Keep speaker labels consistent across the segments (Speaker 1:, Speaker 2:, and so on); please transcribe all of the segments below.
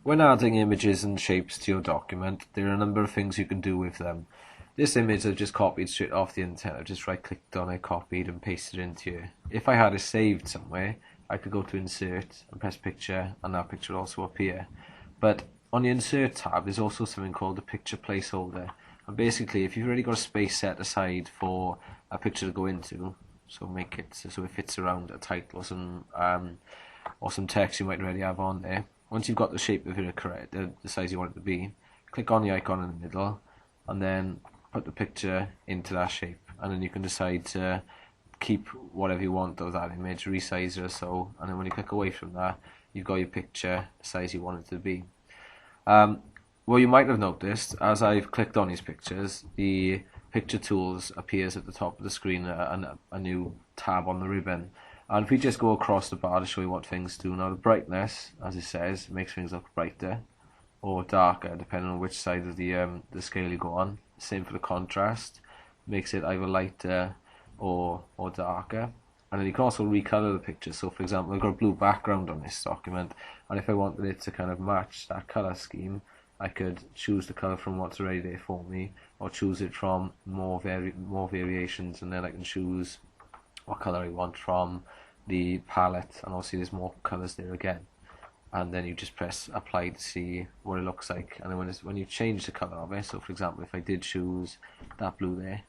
Speaker 1: When adding images and shapes to your document, there are a number of things you can do with them. This image I've just copied straight off the internet. I've just right clicked on it, copied and pasted it into here. If I had it saved somewhere, I could go to insert and press picture, and that picture will also appear. But on the insert tab there's also something called the picture placeholder, and basically if you've already got a space set aside for a picture to go into, so make it so it fits around a title or some text you might already have on there. Once you've got the shape of it correct, the size you want it to be, click on the icon in the middle and then put the picture into that shape, and then you can decide to keep whatever you want of that image, resize it or so, and then when you click away from that, you've got your picture the size you want it to be. Well, you might have noticed, as I've clicked on these pictures, the picture tools appears at the top of the screen, a new tab on the ribbon. And if we just go across the bar to show you what things do, now the brightness, as it says, makes things look brighter or darker depending on which side of the scale you go on. Same for the contrast, makes it either lighter or darker. And then you can also recolor the picture. So for example, I've got a blue background on this document, and if I wanted it to kind of match that color scheme, I could choose the color from what's already there for me, or choose it from more variations, and then I can choose what color I want from the palette, and obviously there's more colors there again. And then you just press apply to see what it looks like, and then when you change the color of it, so for example if I did choose that blue there,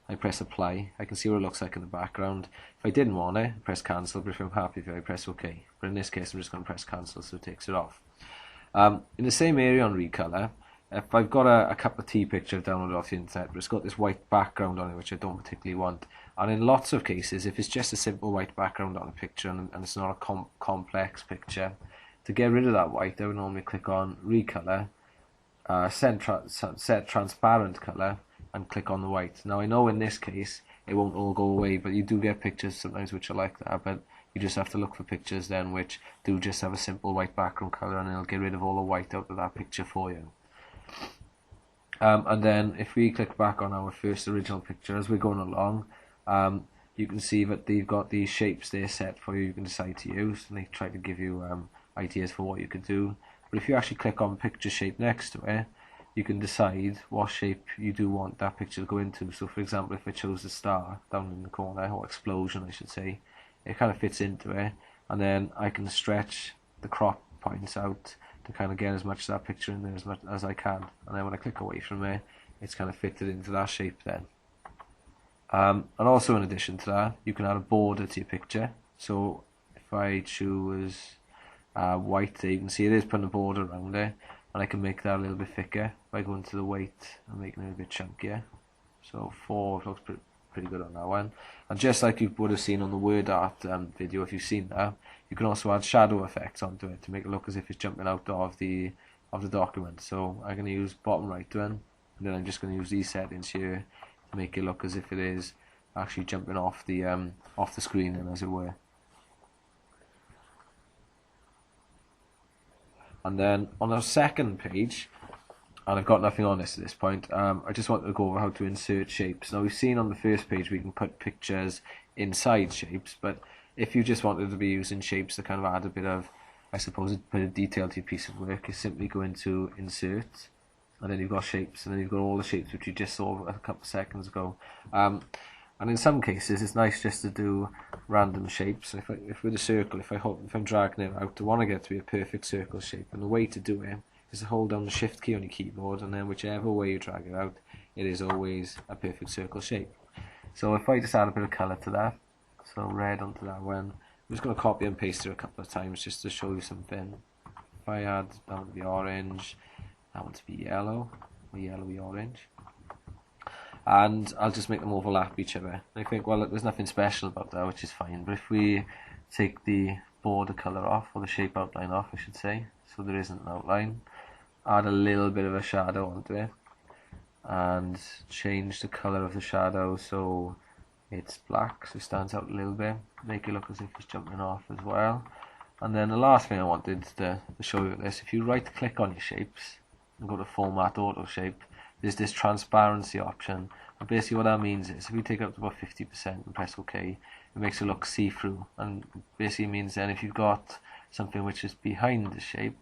Speaker 1: I press apply, I can see what it looks like in the background. If I didn't want it, I press cancel, but if I'm happy with it, I press OK. But in this case I'm just going to press cancel, so it takes it off. In the same area on recolor, if I've got a cup of tea picture I've downloaded off the internet, but it's got this white background on it which I don't particularly want, and in lots of cases if it's just a simple white background on a picture and it's not a complex picture, to get rid of that white I would normally click on recolor, set transparent color, and click on the white. Now I know in this case it won't all go away, but you do get pictures sometimes which are like that, but you just have to look for pictures then which do just have a simple white background color, and it'll get rid of all the white out of that picture for you. And then if we click back on our first original picture as we're going along, you can see that they've got these shapes there set for you can decide to use, and they try to give you ideas for what you could do. But if you actually click on picture shape next to it, you can decide what shape you do want that picture to go into. So for example, if I chose the star down in the corner, or explosion I should say, it kind of fits into it, and then I can stretch the crop points out to kind of get as much of that picture in there as much as I can, and then when I click away from it, it's kind of fitted into that shape then. And also in addition to that, you can add a border to your picture. So if I choose white there, you can see it is putting a border around it, and I can make that a little bit thicker by going to the weight and making it a bit chunkier. So 4 looks pretty good on that one. And just like you would have seen on the word art video, if you've seen that, you can also add shadow effects onto it to make it look as if it's jumping out of the document. So I'm going to use bottom right one, and then I'm just going to use these settings here to make it look as if it is actually jumping off the screen, and as it were. And then on our second page, and I've got nothing on this at this point, I just wanted to go over how to insert shapes. Now we've seen on the first page we can put pictures inside shapes, but if you just wanted to be using shapes to kind of add a bit of, I suppose, a bit of detail to your piece of work, you simply go into insert, and then you've got shapes, and then you've got all the shapes which you just saw a couple of seconds ago. And in some cases it's nice just to do random shapes. If with a circle, if I'm dragging it out, I want to get it to be a perfect circle shape, and the way to do it is to hold down the shift key on your keyboard, and then whichever way you drag it out, it is always a perfect circle shape. So if I just add a bit of colour to that, so red onto that one, I'm just going to copy and paste it a couple of times just to show you something. If I add that one to be orange, that one to be yellow, or yellowy orange, and I'll just make them overlap each other. And I think, well, there's nothing special about that, which is fine, but if we take the border colour off, or the shape outline off I should say, so there isn't an outline, add a little bit of a shadow onto it, and change the colour of the shadow so it's black, so it stands out a little bit, make it look as if it's jumping off as well. And then the last thing I wanted to show you this, if you right click on your shapes and go to format auto shape, there's this transparency option, and basically what that means is if you take it up to about 50% and press OK, it makes it look see-through, and basically means then if you've got something which is behind the shape,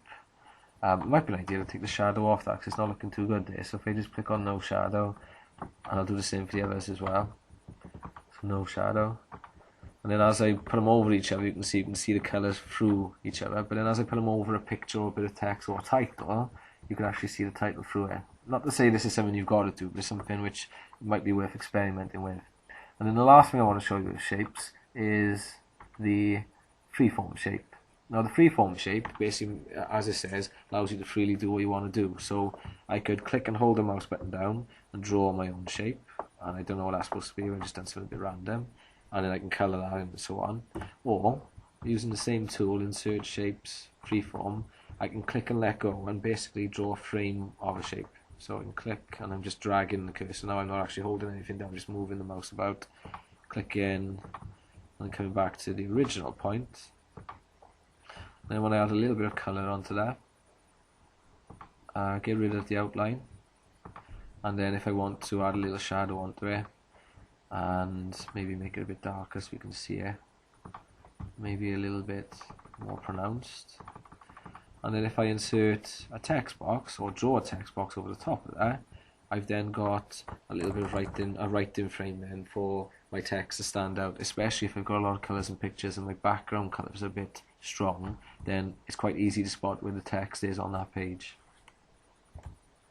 Speaker 1: It might be an idea to take the shadow off that because it's not looking too good there. So if I just click on no shadow, and I'll do the same for the others as well. So no shadow. And then as I put them over each other, you can see the colours through each other. But then as I put them over a picture or a bit of text or a title, you can actually see the title through it. Not to say this is something you've got to do, but it's something which might be worth experimenting with. And then the last thing I want to show you with shapes is the freeform shape. Now the freeform shape, basically, as it says, allows you to freely do what you want to do. So I could click and hold the mouse button down and draw my own shape. And I don't know what that's supposed to be, I've just done something a bit random. And then I can colour that in and so on. Or, using the same tool, insert shapes, freeform, I can click and let go and basically draw a frame of a shape. So I can click and I'm just dragging the cursor. Now I'm not actually holding anything down, just moving the mouse about, clicking and coming back to the original point. Then when I add a little bit of colour onto that, get rid of the outline, and then if I want to add a little shadow onto it and maybe make it a bit darker so we can see it, maybe a little bit more pronounced. And then if I insert a text box or draw a text box over the top of that, I've then got a little bit of writing frame then for my text to stand out, especially if I've got a lot of colours and pictures and my background colours are a bit strong, then it's quite easy to spot where the text is on that page.